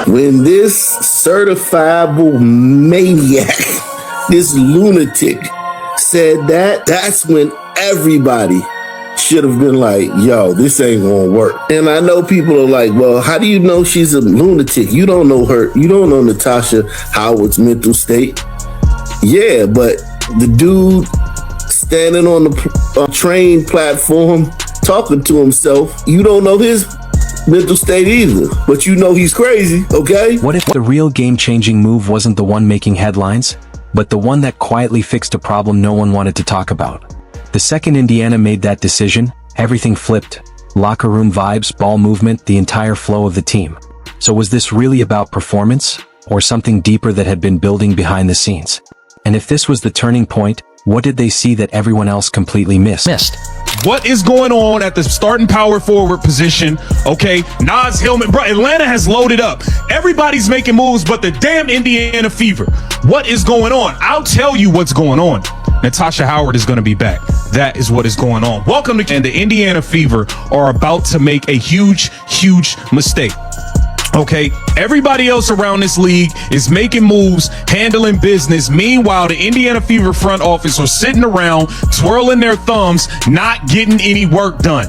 When this certifiable maniac, this lunatic, said that, that's when everybody should have been like, yo, this ain't gonna work. And I know people are like, well, how do you know she's a lunatic? You don't know her. You don't know Natasha Howard's mental state. Yeah, but the dude standing on the train platform talking to himself, you don't know his mental state either, but you know he's crazy, okay? What if the real game-changing move wasn't the one making headlines, but the one that quietly fixed a problem no one wanted to talk about? The second Indiana made that decision, everything flipped. Locker room vibes, ball movement, the entire flow of the team. So was this really about performance, or something deeper that had been building behind the scenes? And if this was the turning point, what did they see that everyone else completely missed? What is going on at the starting power forward position? Okay, Nas Hillman, bro, Atlanta has loaded up. Everybody's making moves but the damn Indiana Fever. What is going on? I'll tell you what's going on. Natasha Howard is going to be back. That is what is going on. Welcome to, and the Indiana Fever are about to make a huge mistake. Okay, everybody else around this league is making moves, handling business. Meanwhile, the Indiana Fever front office are sitting around, twirling their thumbs, not getting any work done.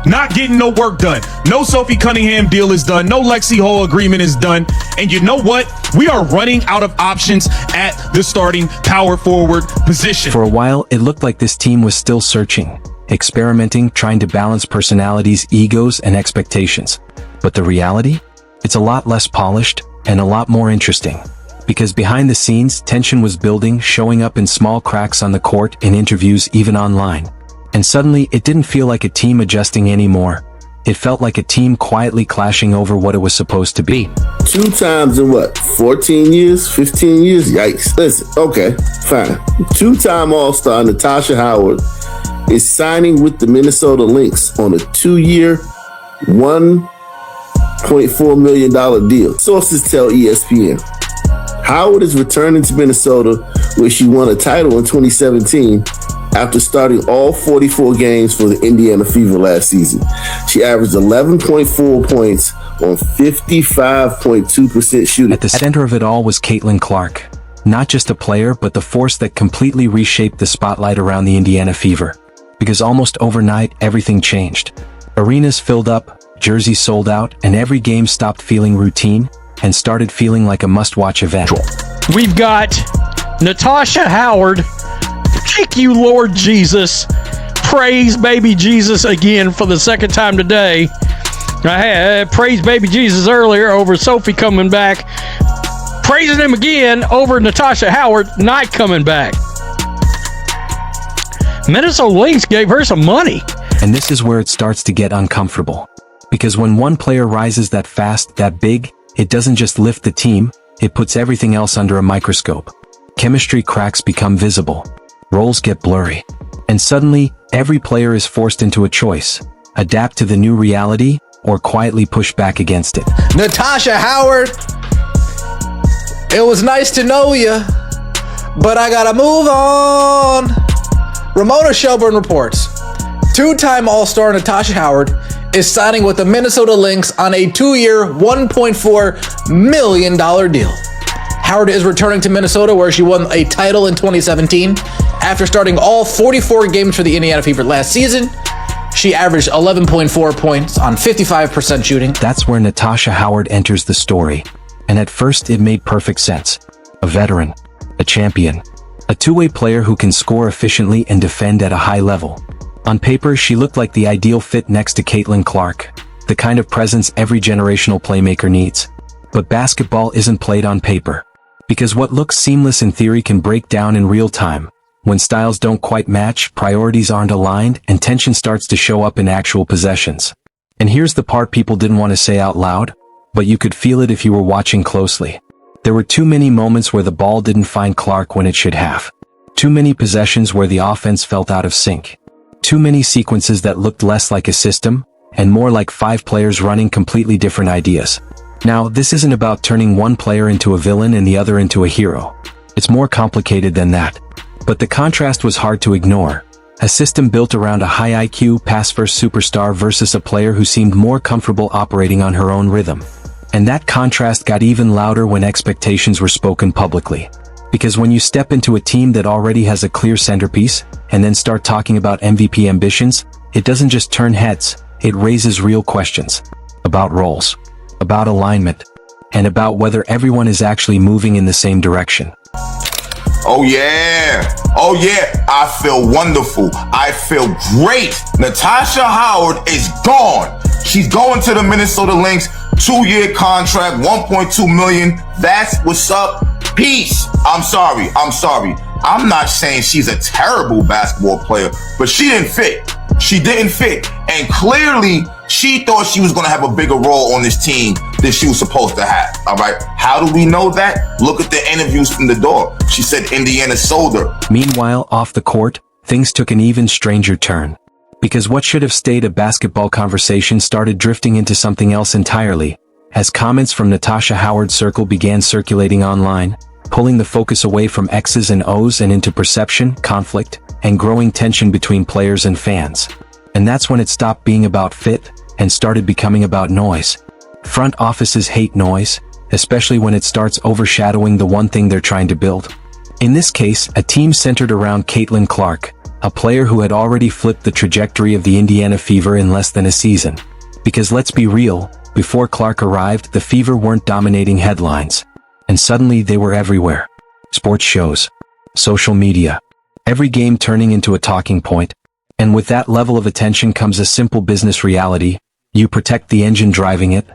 Not getting no work done. No Sophie Cunningham deal is done. No Lexi Hall agreement is done. And you know what? We are running out of options at the starting power forward position. For a while, it looked like this team was still searching, experimenting, trying to balance personalities, egos, and expectations. But the reality? It's a lot less polished and a lot more interesting. Because behind the scenes, tension was building, showing up in small cracks on the court, in interviews, even online. And suddenly, it didn't feel like a team adjusting anymore. It felt like a team quietly clashing over what it was supposed to be. 2 times in what, 14 years, 15 years? Yikes. Listen, okay, fine. 2-time All-Star Natasha Howard is signing with the Minnesota Lynx on a 2-year, $1.4 million deal. Sources tell ESPN. Howard is returning to Minnesota, where she won a title in 2017 after starting all 44 games for the Indiana Fever last season. She averaged 11.4 points on 55.2% shooting. At the center of it all was Caitlin Clark. Not just a player, but the force that completely reshaped the spotlight around the Indiana Fever. Because almost overnight, everything changed. Arenas filled up, jerseys sold out, and every game stopped feeling routine and started feeling like a must-watch event. We've got Natasha Howard. Thank you, Lord Jesus. Praise baby Jesus again for the second time today. I had praised baby Jesus earlier over Sophie coming back. Praising him again over Natasha Howard not coming back. Minnesota Lynx gave her some money. And this is where it starts to get uncomfortable. Because when one player rises that fast, that big, it doesn't just lift the team, it puts everything else under a microscope. Chemistry cracks become visible. Roles get blurry. And suddenly, every player is forced into a choice. Adapt to the new reality, or quietly push back against it. Natasha Howard, it was nice to know you, but I gotta move on. Ramona Shelburne reports, 2-time All-Star Natasha Howard is signing with the Minnesota Lynx on a 2-year, $1.4 million deal. Howard is returning to Minnesota, where she won a title in 2017. After starting all 44 games for the Indiana Fever last season, she averaged 11.4 points on 55% shooting. That's where Natasha Howard enters the story. And at first, it made perfect sense. A veteran, a champion, a two-way player who can score efficiently and defend at a high level. On paper, she looked like the ideal fit next to Caitlin Clark, the kind of presence every generational playmaker needs. But basketball isn't played on paper. Because what looks seamless in theory can break down in real time. When styles don't quite match, priorities aren't aligned, and tension starts to show up in actual possessions. And here's the part people didn't want to say out loud, but you could feel it if you were watching closely. There were too many moments where the ball didn't find Clark when it should have. Too many possessions where the offense felt out of sync. Too many sequences that looked less like a system, and more like 5 players running completely different ideas. Now, this isn't about turning one player into a villain and the other into a hero. It's more complicated than that. But the contrast was hard to ignore. A system built around a high IQ, pass-first superstar versus a player who seemed more comfortable operating on her own rhythm. And that contrast got even louder when expectations were spoken publicly. Because when you step into a team that already has a clear centerpiece, and then start talking about MVP ambitions, it doesn't just turn heads, it raises real questions. About roles, about alignment, and about whether everyone is actually moving in the same direction. Oh yeah. Oh yeah. I feel wonderful. I feel great. Natasha Howard is gone. She's going to the Minnesota Lynx. 2-year contract, $1.2 million. That's what's up. Peace. I'm sorry. I'm not saying she's a terrible basketball player, but she didn't fit. She didn't fit. And clearly, she thought she was going to have a bigger role on this team than she was supposed to have. All right. How do we know that? Look at the interviews from the door. She said Indiana sold her. Meanwhile, off the court, things took an even stranger turn. Because what should have stayed a basketball conversation started drifting into something else entirely, as comments from Natasha Howard's circle began circulating online, pulling the focus away from X's and O's and into perception, conflict, and growing tension between players and fans. And that's when it stopped being about fit and started becoming about noise. Front offices hate noise, especially when it starts overshadowing the one thing they're trying to build. In this case, a team centered around Caitlin Clark, a player who had already flipped the trajectory of the Indiana Fever in less than a season. Because let's be real, before Clark arrived, the Fever weren't dominating headlines. And suddenly they were everywhere. Sports shows, social media, every game turning into a talking point. And with that level of attention comes a simple business reality: you protect the engine driving it.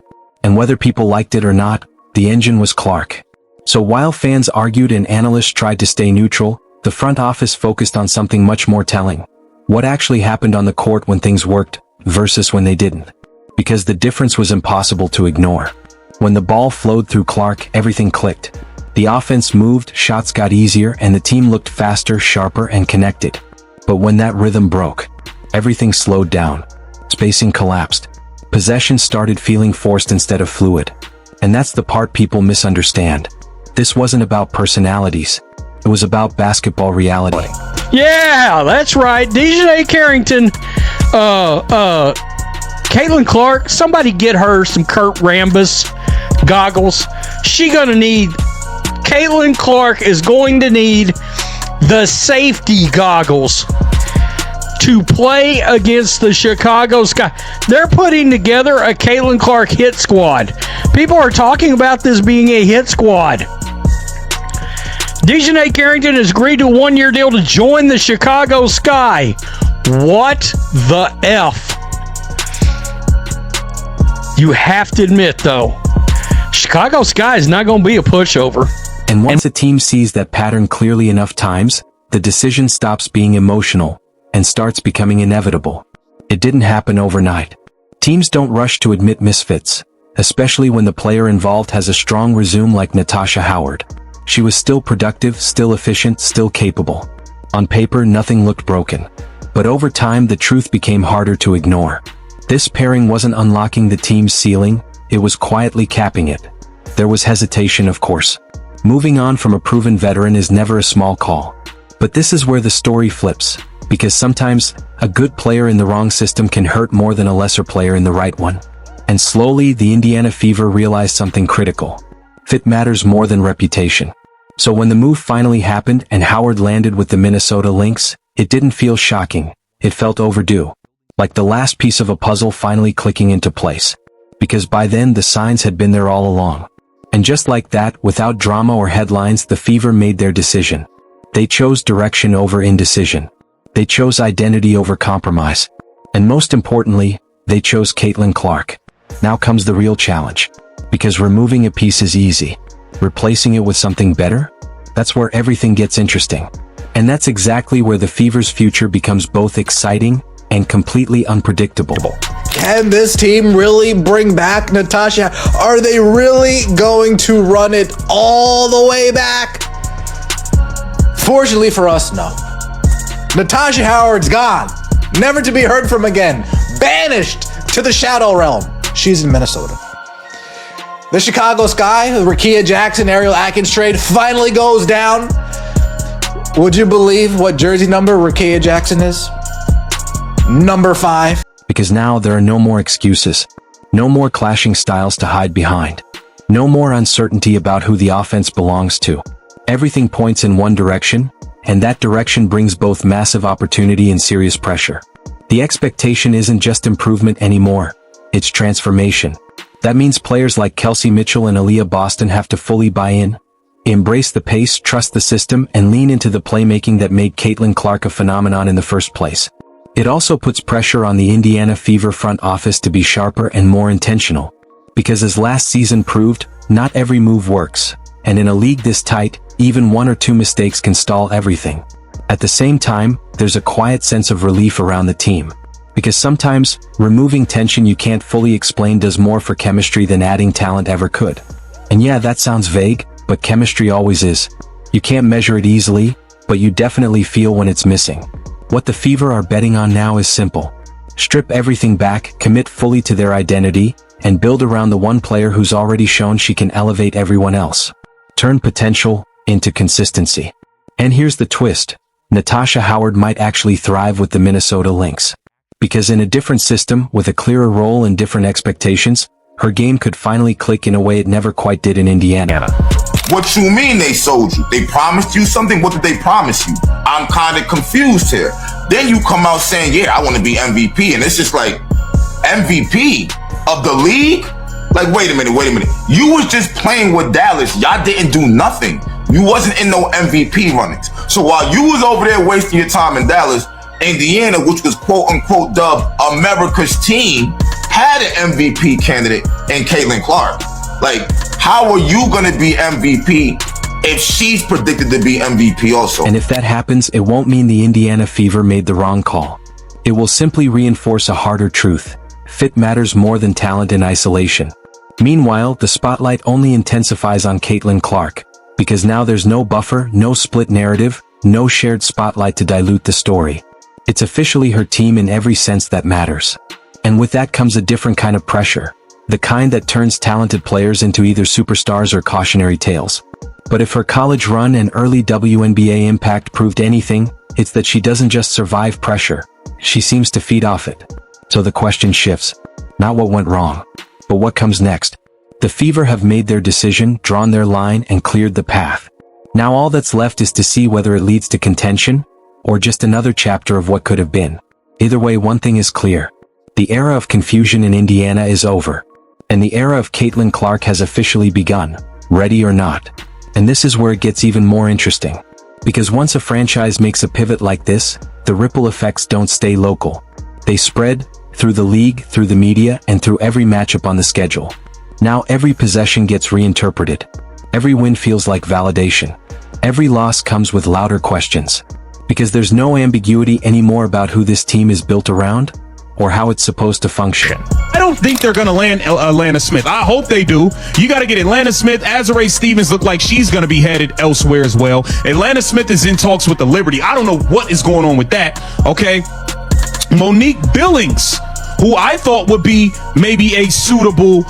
And whether people liked it or not, the engine was Clark. So while fans argued and analysts tried to stay neutral, the front office focused on something much more telling. What actually happened on the court when things worked, versus when they didn't. Because the difference was impossible to ignore. When the ball flowed through Clark, everything clicked. The offense moved, shots got easier, and the team looked faster, sharper, and connected. But when that rhythm broke, everything slowed down. Spacing collapsed. Possession started feeling forced instead of fluid. And that's the part people misunderstand. This wasn't about personalities. It was about basketball reality. Yeah, that's right. Dejanay Carrington, Caitlin Clark, somebody get her some Kurt Rambis goggles. Caitlin Clark is going to need the safety goggles to play against the Chicago Sky. They're putting together a Caitlin Clark hit squad. People are talking about this being a hit squad. Dejanay Carrington has agreed to a 1-year deal to join the Chicago Sky. What the F? You have to admit, though, Chicago Sky is not going to be a pushover. And once a team sees that pattern clearly enough times, the decision stops being emotional and starts becoming inevitable. It didn't happen overnight. Teams don't rush to admit misfits, especially when the player involved has a strong resume like Natasha Howard. She was still productive, still efficient, still capable. On paper, nothing looked broken. But over time, the truth became harder to ignore. This pairing wasn't unlocking the team's ceiling, it was quietly capping it. There was hesitation, of course. Moving on from a proven veteran is never a small call. But this is where the story flips, because sometimes a good player in the wrong system can hurt more than a lesser player in the right one. And slowly, the Indiana Fever realized something critical. Fit matters more than reputation. So when the move finally happened and Howard landed with the Minnesota Lynx, it didn't feel shocking. It felt overdue. Like the last piece of a puzzle finally clicking into place. Because by then the signs had been there all along. And just like that, without drama or headlines, the Fever made their decision. They chose direction over indecision. They chose identity over compromise. And most importantly, they chose Caitlin Clark. Now comes the real challenge. Because removing a piece is easy. Replacing it with something better? That's where everything gets interesting. And that's exactly where the Fever's future becomes both exciting and completely unpredictable. Can this team really bring back Natasha? Are they really going to run it all the way back? Fortunately for us, no. Natasha Howard's gone. Never to be heard from again. Banished to the Shadow Realm. She's in Minnesota. The Chicago Sky, the Rickea Jackson, Ariel Atkins trade finally goes down. Would you believe what jersey number Rickea Jackson is? Number 5. Because now there are no more excuses. No more clashing styles to hide behind. No more uncertainty about who the offense belongs to. Everything points in one direction, and that direction brings both massive opportunity and serious pressure. The expectation isn't just improvement anymore, it's transformation. That means players like Kelsey Mitchell and Aaliyah Boston have to fully buy in, embrace the pace, trust the system, and lean into the playmaking that made Caitlin Clark a phenomenon in the first place. It also puts pressure on the Indiana Fever front office to be sharper and more intentional. Because as last season proved, not every move works, and in a league this tight, even one or two mistakes can stall everything. At the same time, there's a quiet sense of relief around the team. Because sometimes, removing tension you can't fully explain does more for chemistry than adding talent ever could. And yeah, that sounds vague, but chemistry always is. You can't measure it easily, but you definitely feel when it's missing. What the Fever are betting on now is simple. Strip everything back, commit fully to their identity, and build around the one player who's already shown she can elevate everyone else. Turn potential into consistency. And here's the twist. Natasha Howard might actually thrive with the Minnesota Lynx. Because in a different system, with a clearer role and different expectations, her game could finally click in a way it never quite did in Indiana. What you mean they sold you? They promised you something? What did they promise you? I'm kind of confused here. Then you come out saying, yeah, I want to be MVP. And it's just like, MVP of the league? Like, wait a minute. You was just playing with Dallas. Y'all didn't do nothing. You wasn't in no MVP runnings. So while you was over there wasting your time in Dallas, Indiana, which was quote unquote dubbed America's team, had an MVP candidate in Caitlin Clark. Like, how are you going to be MVP if she's predicted to be MVP also? And if that happens, it won't mean the Indiana Fever made the wrong call. It will simply reinforce a harder truth. Fit matters more than talent in isolation. Meanwhile, the spotlight only intensifies on Caitlin Clark, because now there's no buffer, no split narrative, no shared spotlight to dilute the story. It's officially her team in every sense that matters. And with that comes a different kind of pressure. The kind that turns talented players into either superstars or cautionary tales. But if her college run and early WNBA impact proved anything, it's that she doesn't just survive pressure, she seems to feed off it. So the question shifts. Not what went wrong, but what comes next. The Fever have made their decision, drawn their line, and cleared the path. Now all that's left is to see whether it leads to contention, or just another chapter of what could have been. Either way, one thing is clear. The era of confusion in Indiana is over. And the era of Caitlin Clark has officially begun, ready or not. And this is where it gets even more interesting. Because once a franchise makes a pivot like this, the ripple effects don't stay local. They spread through the league, through the media, and through every matchup on the schedule. Now every possession gets reinterpreted. Every win feels like validation. Every loss comes with louder questions. Because there's no ambiguity anymore about who this team is built around, or how it's supposed to function. I don't think they're going to land Atlanta Smith. I hope they do. You got to get Atlanta Smith. Azarae Stevens look like she's going to be headed elsewhere as well. Atlanta Smith is in talks with the Liberty. I don't know what is going on with that. Okay. Monique Billings, who I thought would be maybe a suitable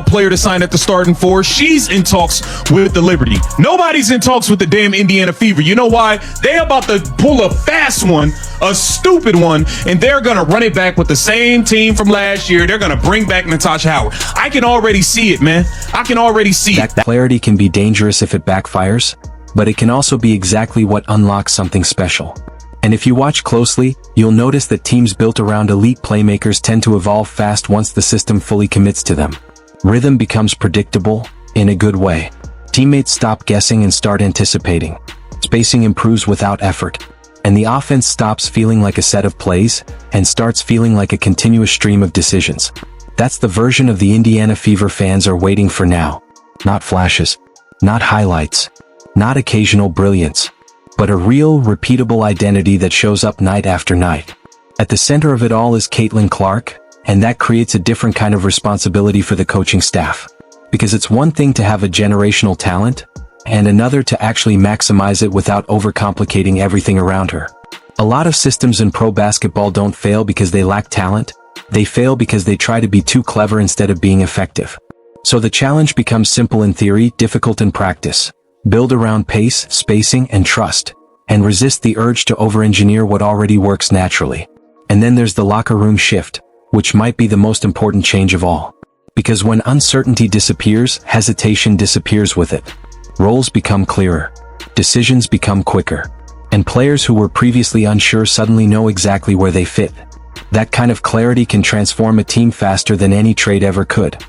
player to sign at the starting four. She's in talks with the Liberty. Nobody's in talks with the damn Indiana Fever. You know why? They're about to pull a fast one, a stupid one, and they're going to run it back with the same team from last year. They're going to bring back Natasha Howard. I can already see it, man. I can already see it. That clarity can be dangerous if it backfires, but it can also be exactly what unlocks something special. And if you watch closely, you'll notice that teams built around elite playmakers tend to evolve fast once the system fully commits to them. Rhythm becomes predictable, in a good way. Teammates stop guessing and start anticipating. Spacing improves without effort. And the offense stops feeling like a set of plays, and starts feeling like a continuous stream of decisions. That's the version of the Indiana Fever fans are waiting for now. Not flashes. Not highlights. Not occasional brilliance. But a real, repeatable identity that shows up night after night. At the center of it all is Caitlin Clark, and that creates a different kind of responsibility for the coaching staff. Because it's one thing to have a generational talent, and another to actually maximize it without overcomplicating everything around her. A lot of systems in pro basketball don't fail because they lack talent, they fail because they try to be too clever instead of being effective. So the challenge becomes simple in theory, difficult in practice. Build around pace, spacing, and trust, and resist the urge to over-engineer what already works naturally. And then there's the locker room shift, which might be the most important change of all. Because when uncertainty disappears, hesitation disappears with it. Roles become clearer. Decisions become quicker. And players who were previously unsure suddenly know exactly where they fit. That kind of clarity can transform a team faster than any trade ever could.